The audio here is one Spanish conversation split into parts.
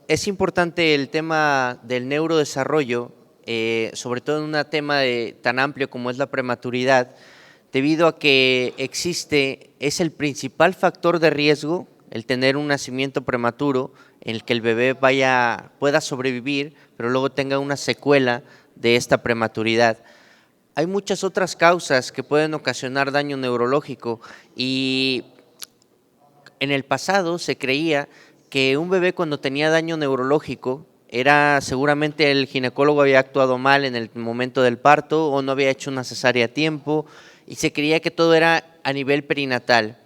es importante el tema del neurodesarrollo, sobre todo en un tema tan amplio como es la prematuridad, debido a que es el principal factor de riesgo el tener un nacimiento prematuro en el que el bebé pueda sobrevivir, pero luego tenga una secuela de esta prematuridad. Hay muchas otras causas que pueden ocasionar daño neurológico y en el pasado se creía que un bebé cuando tenía daño neurológico era seguramente el ginecólogo había actuado mal en el momento del parto o no había hecho una cesárea a tiempo y se creía que todo era a nivel perinatal.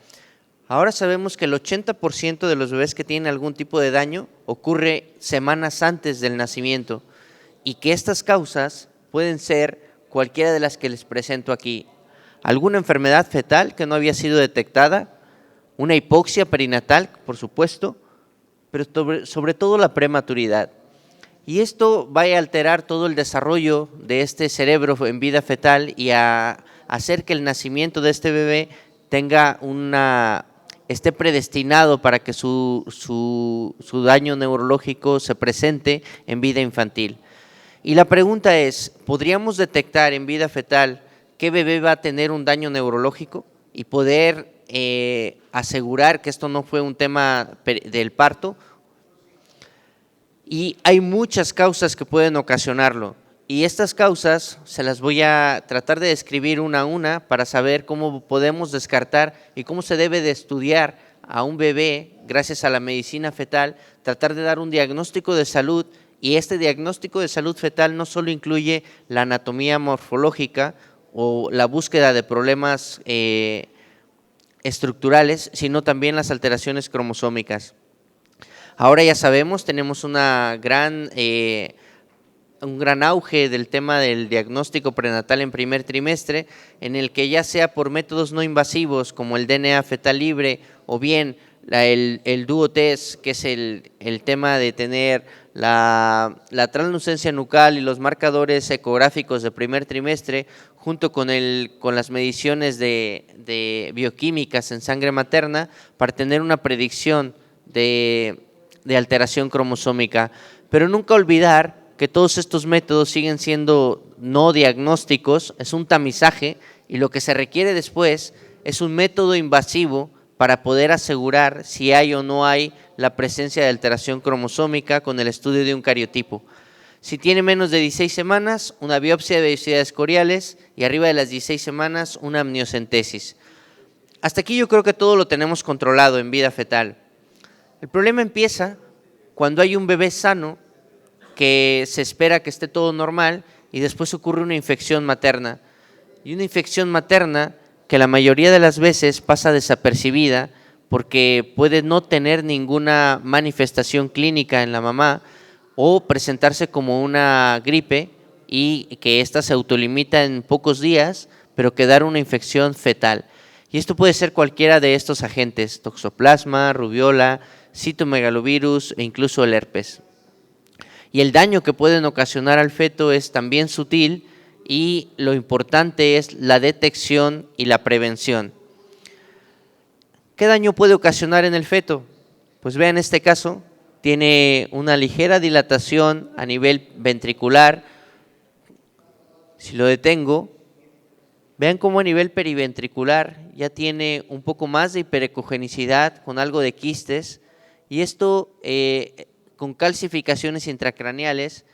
Ahora sabemos que el 80% de los bebés que tienen algún tipo de daño ocurre semanas antes del nacimiento y que estas causas pueden ser cualquiera de las que les presento aquí. Alguna enfermedad fetal que no había sido detectada, una hipoxia perinatal, por supuesto, pero sobre todo la prematuridad. Y esto va a alterar todo el desarrollo de este cerebro en vida fetal y a hacer que el nacimiento de este bebé esté predestinado para que su daño neurológico se presente en vida infantil. Y la pregunta es, ¿podríamos detectar en vida fetal qué bebé va a tener un daño neurológico y poder asegurar que esto no fue un tema del parto? Y hay muchas causas que pueden ocasionarlo. Y estas causas se las voy a tratar de describir una a una para saber cómo podemos descartar y cómo se debe de estudiar a un bebé, gracias a la medicina fetal, tratar de dar un diagnóstico de salud. Y este diagnóstico de salud fetal no solo incluye la anatomía morfológica o la búsqueda de problemas estructurales, sino también las alteraciones cromosómicas. Ahora ya sabemos, tenemos un gran auge del tema del diagnóstico prenatal en primer trimestre, en el que ya sea por métodos no invasivos como el DNA fetal libre o bien el DuoTest, que es el tema de tener la translucencia nucal y los marcadores ecográficos de primer trimestre, junto con las mediciones de bioquímicas en sangre materna, para tener una predicción de alteración cromosómica. Pero nunca olvidar que todos estos métodos siguen siendo no diagnósticos, es un tamizaje y lo que se requiere después es un método invasivo para poder asegurar si hay o no hay la presencia de alteración cromosómica con el estudio de un cariotipo. Si tiene menos de 16 semanas, una biopsia de vellosidades coriales y arriba de las 16 semanas, una amniocentesis. Hasta aquí yo creo que todo lo tenemos controlado en vida fetal. El problema empieza cuando hay un bebé sano que se espera que esté todo normal y después ocurre una infección materna. Y una infección materna que la mayoría de las veces pasa desapercibida porque puede no tener ninguna manifestación clínica en la mamá o presentarse como una gripe y que ésta se autolimita en pocos días, pero quedar una infección fetal. Y esto puede ser cualquiera de estos agentes, toxoplasma, rubiola, citomegalovirus e incluso el herpes. Y el daño que pueden ocasionar al feto es también sutil y lo importante es la detección y la prevención. ¿Qué daño puede ocasionar en el feto? Pues vean este caso, tiene una ligera dilatación a nivel ventricular. Si lo detengo, vean cómo a nivel periventricular ya tiene un poco más de hiperecogenicidad con algo de quistes y esto con calcificaciones intracraneales,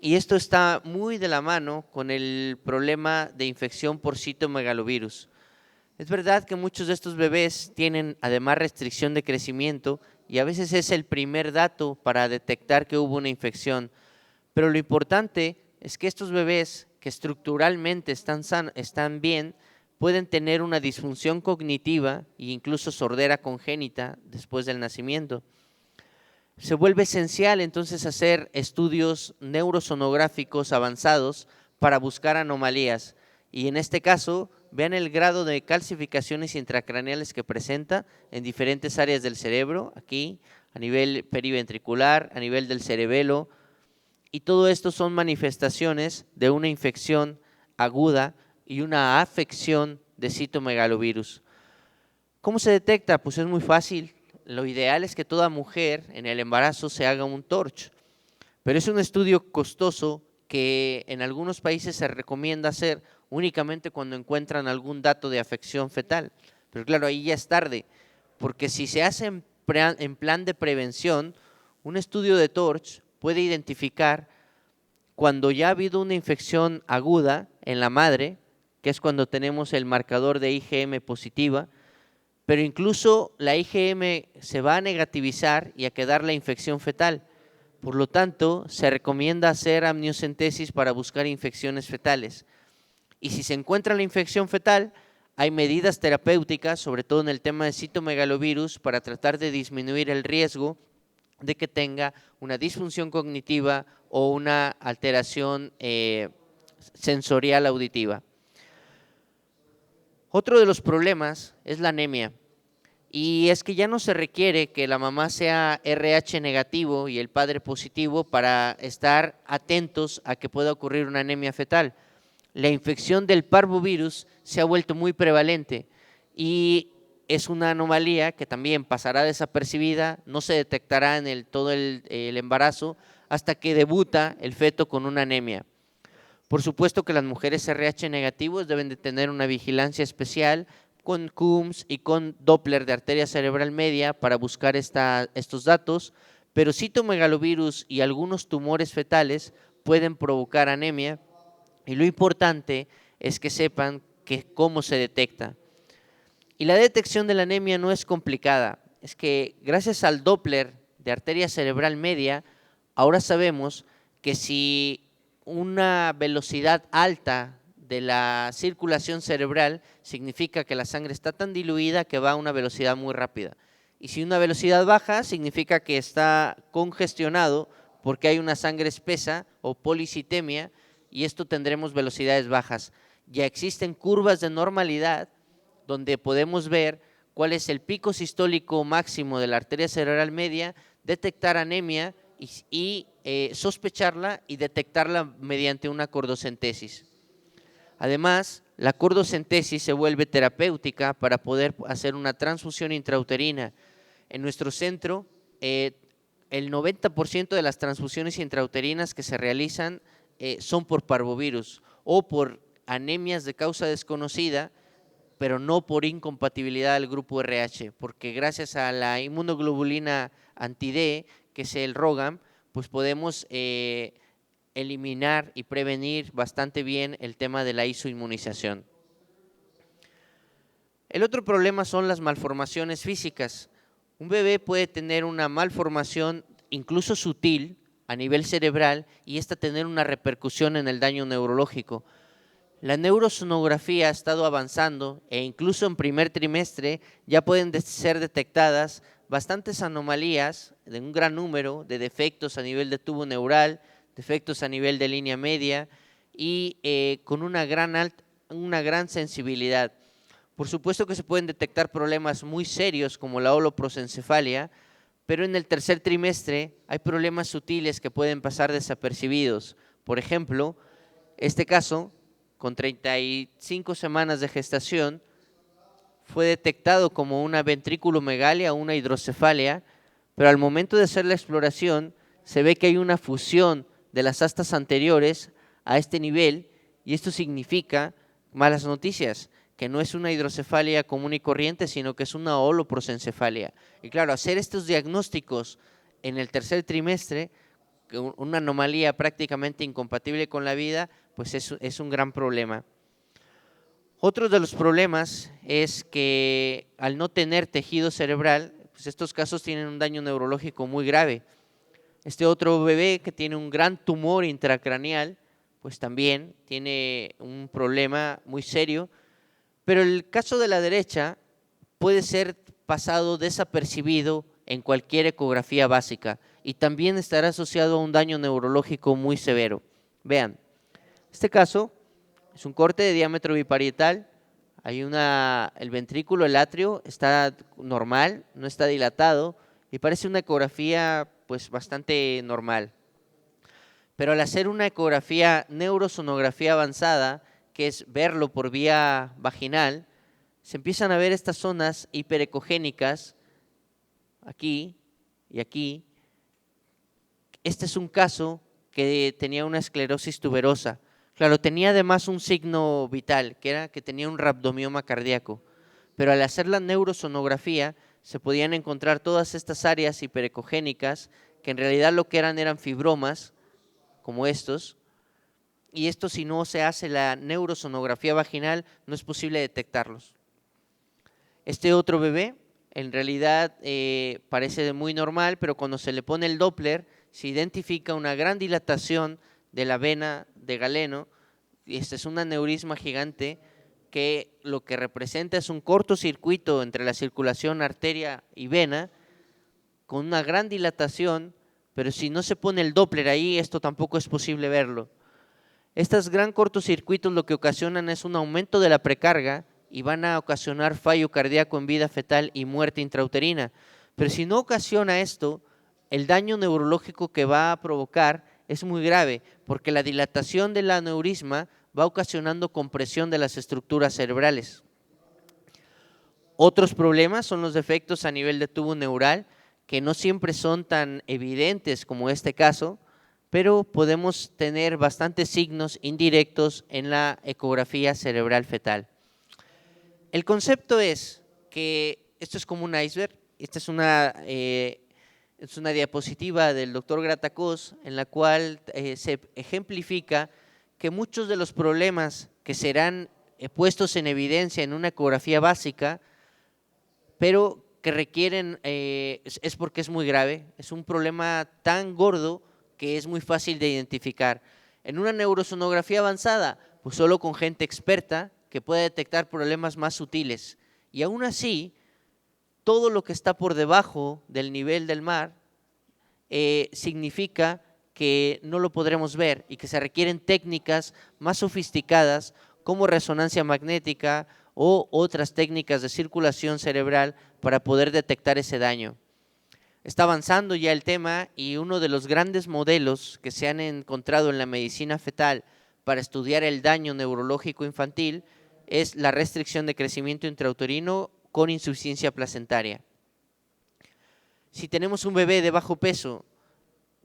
y esto está muy de la mano con el problema de infección por citomegalovirus. Es verdad que muchos de estos bebés tienen además restricción de crecimiento y a veces es el primer dato para detectar que hubo una infección, pero lo importante es que estos bebés que estructuralmente están bien, pueden tener una disfunción cognitiva e incluso sordera congénita después del nacimiento. Se vuelve esencial entonces hacer estudios neurosonográficos avanzados para buscar anomalías y en este caso vean el grado de calcificaciones intracraneales que presenta en diferentes áreas del cerebro, aquí a nivel periventricular, a nivel del cerebelo, y todo esto son manifestaciones de una infección aguda y una afección de citomegalovirus. ¿Cómo se detecta? Pues es muy fácil. lo ideal es que toda mujer en el embarazo se haga un TORCH, pero es un estudio costoso que en algunos países se recomienda hacer únicamente cuando encuentran algún dato de afección fetal. Pero claro, ahí ya es tarde, porque si se hace en plan de prevención, un estudio de TORCH puede identificar cuando ya ha habido una infección aguda en la madre, que es cuando tenemos el marcador de IgM positiva, pero incluso la IgM se va a negativizar y a quedar la infección fetal. Por lo tanto, se recomienda hacer amniocentesis para buscar infecciones fetales. Y si se encuentra la infección fetal, hay medidas terapéuticas, sobre todo en el tema de citomegalovirus, para tratar de disminuir el riesgo de que tenga una disfunción cognitiva o una alteración sensorial auditiva. Otro de los problemas es la anemia. Y es que ya no se requiere que la mamá sea RH negativo y el padre positivo para estar atentos a que pueda ocurrir una anemia fetal. La infección del parvovirus se ha vuelto muy prevalente y es una anomalía que también pasará desapercibida, no se detectará en todo el embarazo hasta que debuta el feto con una anemia. Por supuesto que las mujeres RH negativos deben de tener una vigilancia especial con Coombs y con Doppler de arteria cerebral media para buscar estos datos, pero citomegalovirus y algunos tumores fetales pueden provocar anemia y lo importante es que sepan cómo se detecta. Y la detección de la anemia no es complicada, es que gracias al Doppler de arteria cerebral media, ahora sabemos que si una velocidad alta de la circulación cerebral significa que la sangre está tan diluida que va a una velocidad muy rápida. Y si una velocidad baja significa que está congestionado porque hay una sangre espesa o policitemia y esto tendremos velocidades bajas. Ya existen curvas de normalidad donde podemos ver cuál es el pico sistólico máximo de la arteria cerebral media, detectar anemia y sospecharla y detectarla mediante una cordocentesis. Además, la cordocentesis se vuelve terapéutica para poder hacer una transfusión intrauterina. En nuestro centro, el 90% de las transfusiones intrauterinas que se realizan son por parvovirus o por anemias de causa desconocida, pero no por incompatibilidad del grupo RH, porque gracias a la inmunoglobulina anti-D, que es el ROGAM, pues podemos eliminar y prevenir bastante bien el tema de la isoinmunización. El otro problema son las malformaciones físicas. Un bebé puede tener una malformación incluso sutil a nivel cerebral y esta tener una repercusión en el daño neurológico. La neurosonografía ha estado avanzando e incluso en primer trimestre ya pueden ser detectadas bastantes anomalías de un gran número de defectos a nivel de tubo neural, defectos a nivel de línea media y con una gran sensibilidad. Por supuesto que se pueden detectar problemas muy serios como la holoprosencefalia, pero en el tercer trimestre hay problemas sutiles que pueden pasar desapercibidos. Por ejemplo, este caso, con 35 semanas de gestación, fue detectado como una ventrículomegalia o una hidrocefalia, pero al momento de hacer la exploración se ve que hay una fusión de las astas anteriores a este nivel y esto significa malas noticias, que no es una hidrocefalia común y corriente, sino que es una holoprosencefalia. Y claro, hacer estos diagnósticos en el tercer trimestre, una anomalía prácticamente incompatible con la vida, pues es un gran problema. Otro de los problemas es que al no tener tejido cerebral, pues estos casos tienen un daño neurológico muy grave. Este otro bebé que tiene un gran tumor intracraneal, pues también tiene un problema muy serio, pero el caso de la derecha puede ser pasado desapercibido en cualquier ecografía básica y también estará asociado a un daño neurológico muy severo. Vean, este caso es un corte de diámetro biparietal, el ventrículo, el atrio está normal, no está dilatado y parece una ecografía pues bastante normal. Pero al hacer una ecografía neurosonografía avanzada, que es verlo por vía vaginal, se empiezan a ver estas zonas hiperecogénicas aquí y aquí. Este es un caso que tenía una esclerosis tuberosa. Claro, tenía además un signo vital, que era que tenía un rhabdomioma cardíaco. Pero al hacer la neurosonografía se podían encontrar todas estas áreas hiperecogénicas que en realidad lo que eran fibromas, como estos, y esto, si no se hace la neurosonografía vaginal, no es posible detectarlos. Este otro bebé en realidad parece muy normal, pero cuando se le pone el Doppler se identifica una gran dilatación de la vena de Galeno, y este es un aneurisma gigante que lo que representa es un cortocircuito entre la circulación arteria y vena con una gran dilatación, pero si no se pone el Doppler ahí, esto tampoco es posible verlo. Estos gran cortocircuitos lo que ocasionan es un aumento de la precarga y van a ocasionar fallo cardíaco en vida fetal y muerte intrauterina. Pero si no ocasiona esto, el daño neurológico que va a provocar es muy grave, porque la dilatación del aneurisma va ocasionando compresión de las estructuras cerebrales. Otros problemas son los defectos a nivel de tubo neural, que no siempre son tan evidentes como este caso, pero podemos tener bastantes signos indirectos en la ecografía cerebral fetal. El concepto es que esto es como un iceberg. Esta es una diapositiva del doctor Gratacós en la cual se ejemplifica que muchos de los problemas que serán puestos en evidencia en una ecografía básica, pero que requieren, es porque es muy grave, es un problema tan gordo que es muy fácil de identificar. En una neurosonografía avanzada, pues solo con gente experta que puede detectar problemas más sutiles. Y aún así, todo lo que está por debajo del nivel del mar significa que no lo podremos ver y que se requieren técnicas más sofisticadas como resonancia magnética o otras técnicas de circulación cerebral para poder detectar ese daño. Está avanzando ya el tema y uno de los grandes modelos que se han encontrado en la medicina fetal para estudiar el daño neurológico infantil es la restricción de crecimiento intrauterino con insuficiencia placentaria. Si tenemos un bebé de bajo peso,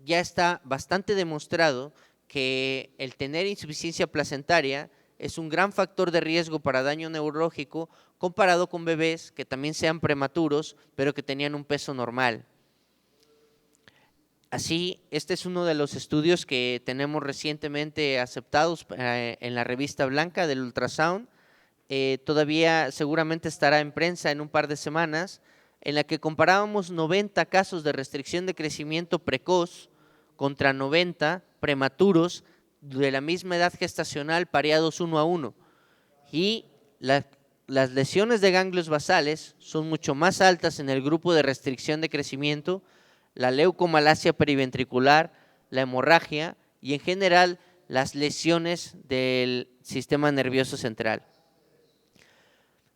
ya está bastante demostrado que el tener insuficiencia placentaria es un gran factor de riesgo para daño neurológico comparado con bebés que también sean prematuros, pero que tenían un peso normal. Así, este es uno de los estudios que tenemos recientemente aceptados en la revista blanca del ultrasound. Todavía seguramente estará en prensa en un par de semanas, en la que comparábamos 90 casos de restricción de crecimiento precoz contra 90 prematuros de la misma edad gestacional pareados 1 a 1. Y las lesiones de ganglios basales son mucho más altas en el grupo de restricción de crecimiento, la leucomalacia periventricular, la hemorragia y en general las lesiones del sistema nervioso central.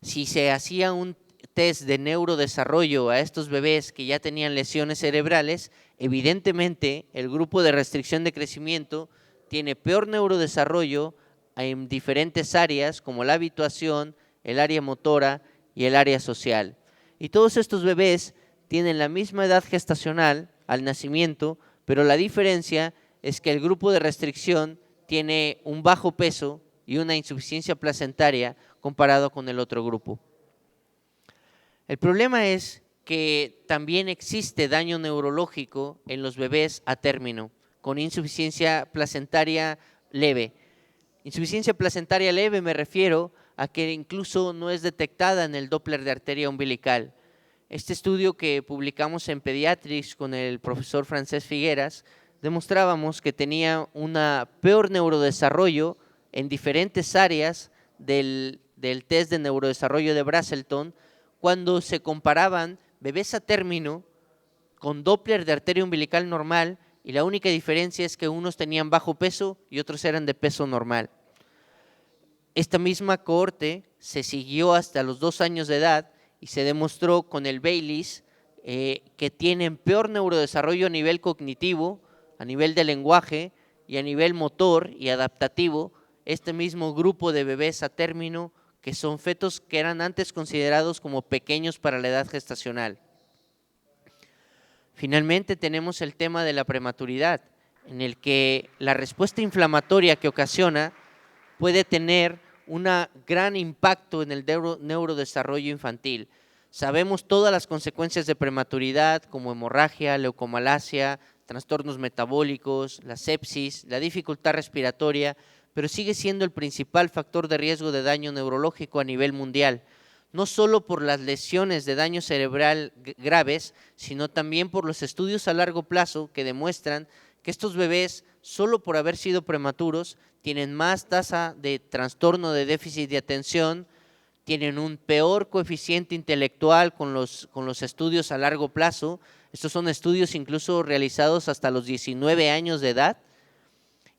Si se hacía un test de neurodesarrollo a estos bebés que ya tenían lesiones cerebrales, evidentemente el grupo de restricción de crecimiento tiene peor neurodesarrollo en diferentes áreas como la habituación, el área motora y el área social. Y todos estos bebés tienen la misma edad gestacional al nacimiento, pero la diferencia es que el grupo de restricción tiene un bajo peso y una insuficiencia placentaria comparado con el otro grupo. El problema es que también existe daño neurológico en los bebés a término, con insuficiencia placentaria leve. Insuficiencia placentaria leve me refiero a que incluso no es detectada en el Doppler de arteria umbilical. Este estudio que publicamos en Pediatrics con el profesor Francesc Figueras, demostrábamos que tenía un peor neurodesarrollo en diferentes áreas del test de neurodesarrollo de Braselton cuando se comparaban bebés a término con Doppler de arteria umbilical normal, y la única diferencia es que unos tenían bajo peso y otros eran de peso normal. Esta misma cohorte se siguió hasta los 2 años de edad y se demostró con el Baylis que tienen peor neurodesarrollo a nivel cognitivo, a nivel de lenguaje y a nivel motor y adaptativo, este mismo grupo de bebés a término que son fetos que eran antes considerados como pequeños para la edad gestacional. Finalmente tenemos el tema de la prematuridad, en el que la respuesta inflamatoria que ocasiona puede tener un gran impacto en el neurodesarrollo infantil. Sabemos todas las consecuencias de prematuridad, como hemorragia, leucomalacia, trastornos metabólicos, la sepsis, la dificultad respiratoria, pero sigue siendo el principal factor de riesgo de daño neurológico a nivel mundial, no solo por las lesiones de daño cerebral graves, sino también por los estudios a largo plazo que demuestran que estos bebés, solo por haber sido prematuros, tienen más tasa de trastorno de déficit de atención, tienen un peor coeficiente intelectual con los estudios a largo plazo. Estos son estudios incluso realizados hasta los 19 años de edad,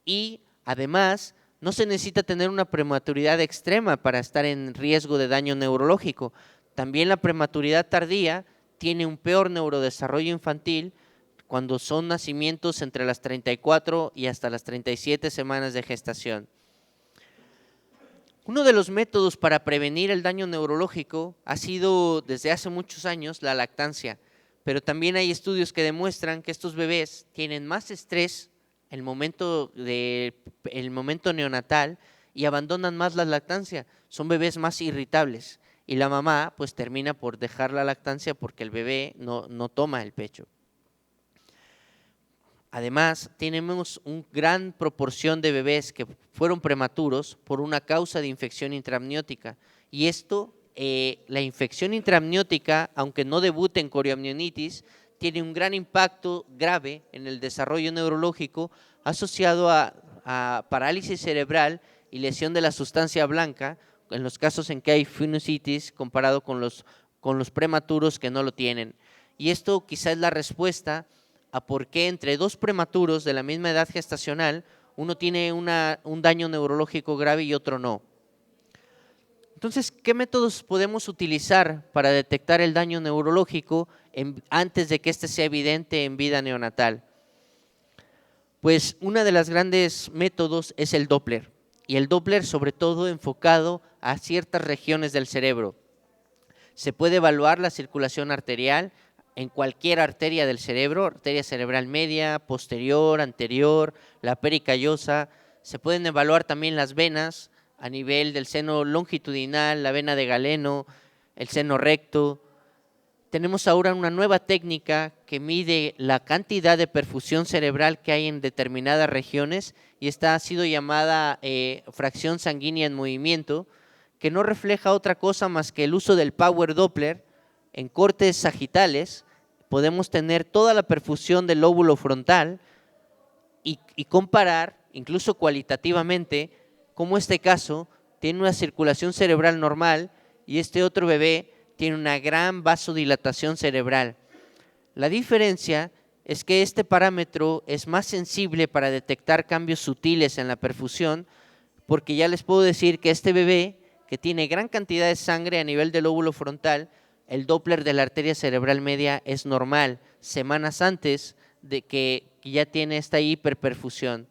y además no se necesita tener una prematuridad extrema para estar en riesgo de daño neurológico. También la prematuridad tardía tiene un peor neurodesarrollo infantil cuando son nacimientos entre las 34 y hasta las 37 semanas de gestación. Uno de los métodos para prevenir el daño neurológico ha sido desde hace muchos años la lactancia, pero también hay estudios que demuestran que estos bebés tienen más estrés el momento neonatal y abandonan más la lactancia, son bebés más irritables y la mamá pues termina por dejar la lactancia porque el bebé no toma el pecho. Además, tenemos una gran proporción de bebés que fueron prematuros por una causa de infección intraamniótica. Y esto, la infección intraamniótica, aunque no debute en corioamnionitis, tiene un gran impacto grave en el desarrollo neurológico asociado a parálisis cerebral y lesión de la sustancia blanca, en los casos en que hay sinusitis comparado con los prematuros que no lo tienen. Y esto quizás es la respuesta a por qué entre dos prematuros de la misma edad gestacional uno tiene un daño neurológico grave y otro no. Entonces, ¿qué métodos podemos utilizar para detectar el daño neurológico antes de que este sea evidente en vida neonatal? Pues uno de los grandes métodos es el Doppler, y el Doppler sobre todo enfocado a ciertas regiones del cerebro. Se puede evaluar la circulación arterial en cualquier arteria del cerebro, arteria cerebral media, posterior, anterior, la pericallosa. Se pueden evaluar también las venas a nivel del seno longitudinal, la vena de Galeno, el seno recto. Tenemos ahora una nueva técnica que mide la cantidad de perfusión cerebral que hay en determinadas regiones, y esta ha sido llamada fracción sanguínea en movimiento, que no refleja otra cosa más que el uso del Power Doppler en cortes sagitales. Podemos tener toda la perfusión del lóbulo frontal y comparar, incluso cualitativamente, cómo este caso tiene una circulación cerebral normal y este otro bebé tiene una gran vasodilatación cerebral. La diferencia es que este parámetro es más sensible para detectar cambios sutiles en la perfusión, porque ya les puedo decir que este bebé, que tiene gran cantidad de sangre a nivel del lóbulo frontal, el Doppler de la arteria cerebral media es normal, semanas antes de que ya tiene esta hiperperfusión.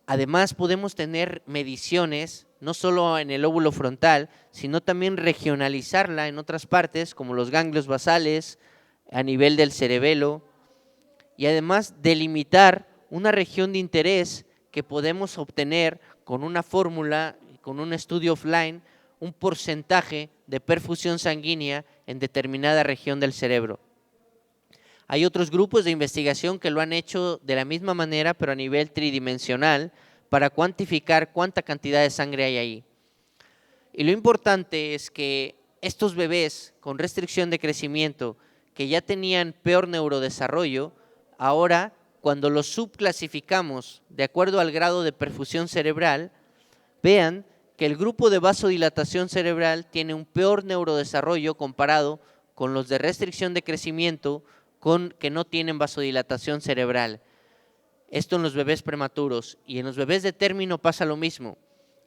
Además, podemos tener mediciones, no solo en el lóbulo frontal, sino también regionalizarla en otras partes, como los ganglios basales, a nivel del cerebelo, y además delimitar una región de interés que podemos obtener con una fórmula, con un estudio offline, un porcentaje de perfusión sanguínea en determinada región del cerebro. Hay otros grupos de investigación que lo han hecho de la misma manera, pero a nivel tridimensional, para cuantificar cuánta cantidad de sangre hay ahí. Y lo importante es que estos bebés con restricción de crecimiento, que ya tenían peor neurodesarrollo, ahora cuando los subclasificamos de acuerdo al grado de perfusión cerebral, vean que el grupo de vasodilatación cerebral tiene un peor neurodesarrollo comparado con los de restricción de crecimiento que no tienen vasodilatación cerebral. Esto en los bebés prematuros, y en los bebés de término pasa lo mismo.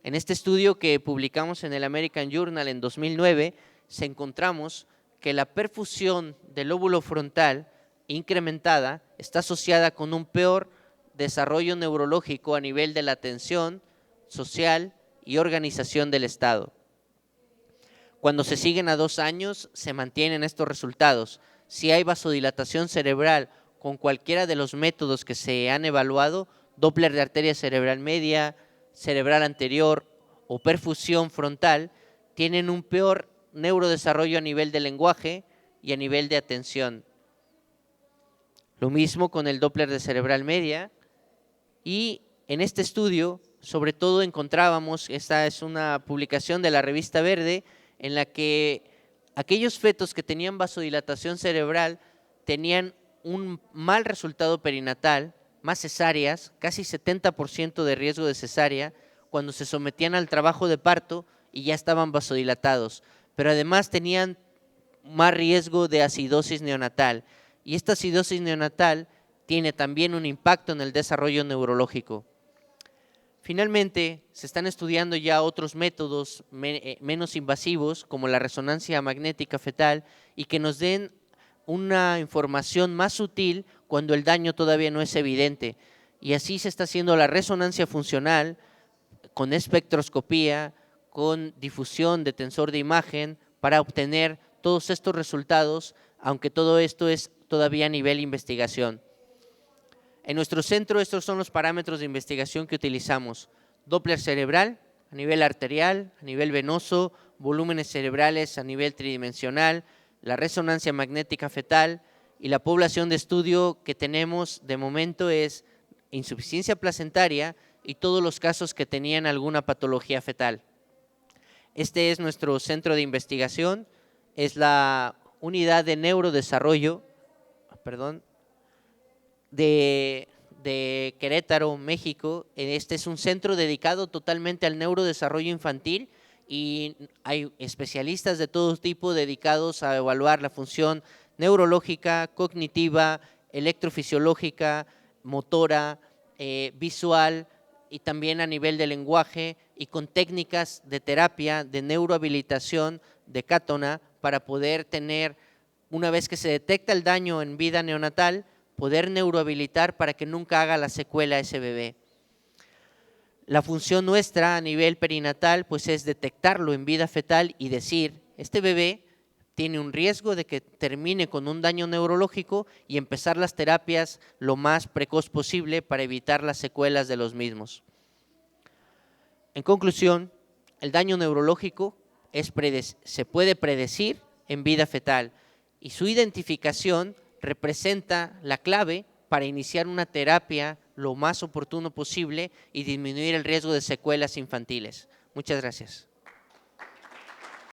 En este estudio que publicamos en el American Journal en 2009, se encontramos que la perfusión del lóbulo frontal incrementada está asociada con un peor desarrollo neurológico a nivel de la atención social y organización del Estado. Cuando se siguen a 2 años, se mantienen estos resultados. Si hay vasodilatación cerebral con cualquiera de los métodos que se han evaluado, Doppler de arteria cerebral media, cerebral anterior o perfusión frontal, tienen un peor neurodesarrollo a nivel de lenguaje y a nivel de atención. Lo mismo con el Doppler de cerebral media, y en este estudio sobre todo encontrábamos, esta es una publicación de la revista Verde, en la que aquellos fetos que tenían vasodilatación cerebral tenían un mal resultado perinatal, más cesáreas, casi 70% de riesgo de cesárea, cuando se sometían al trabajo de parto y ya estaban vasodilatados, pero además tenían más riesgo de acidosis neonatal, y esta acidosis neonatal tiene también un impacto en el desarrollo neurológico. Finalmente, se están estudiando ya otros métodos menos invasivos, como la resonancia magnética fetal, y que nos den una información más sutil cuando el daño todavía no es evidente. Y así se está haciendo la resonancia funcional con espectroscopía, con difusión de tensor de imagen, para obtener todos estos resultados, aunque todo esto es todavía a nivel investigación. En nuestro centro estos son los parámetros de investigación que utilizamos: Doppler cerebral a nivel arterial, a nivel venoso, volúmenes cerebrales a nivel tridimensional, la resonancia magnética fetal, y la población de estudio que tenemos de momento es insuficiencia placentaria y todos los casos que tenían alguna patología fetal. Este es nuestro centro de investigación, es la unidad de neurodesarrollo, de Querétaro, México. Este es un centro dedicado totalmente al neurodesarrollo infantil y hay especialistas de todo tipo dedicados a evaluar la función neurológica, cognitiva, electrofisiológica, motora, visual, y también a nivel de lenguaje, y con técnicas de terapia, de neurohabilitación, de cátona, para poder tener, una vez que se detecta el daño en vida neonatal, poder neurohabilitar para que nunca haga la secuela a ese bebé. La función nuestra a nivel perinatal pues es detectarlo en vida fetal y decir, este bebé tiene un riesgo de que termine con un daño neurológico, y empezar las terapias lo más precoz posible para evitar las secuelas de los mismos. En conclusión, el daño neurológico se puede predecir en vida fetal, y su identificación representa la clave para iniciar una terapia lo más oportuno posible y disminuir el riesgo de secuelas infantiles. Muchas gracias.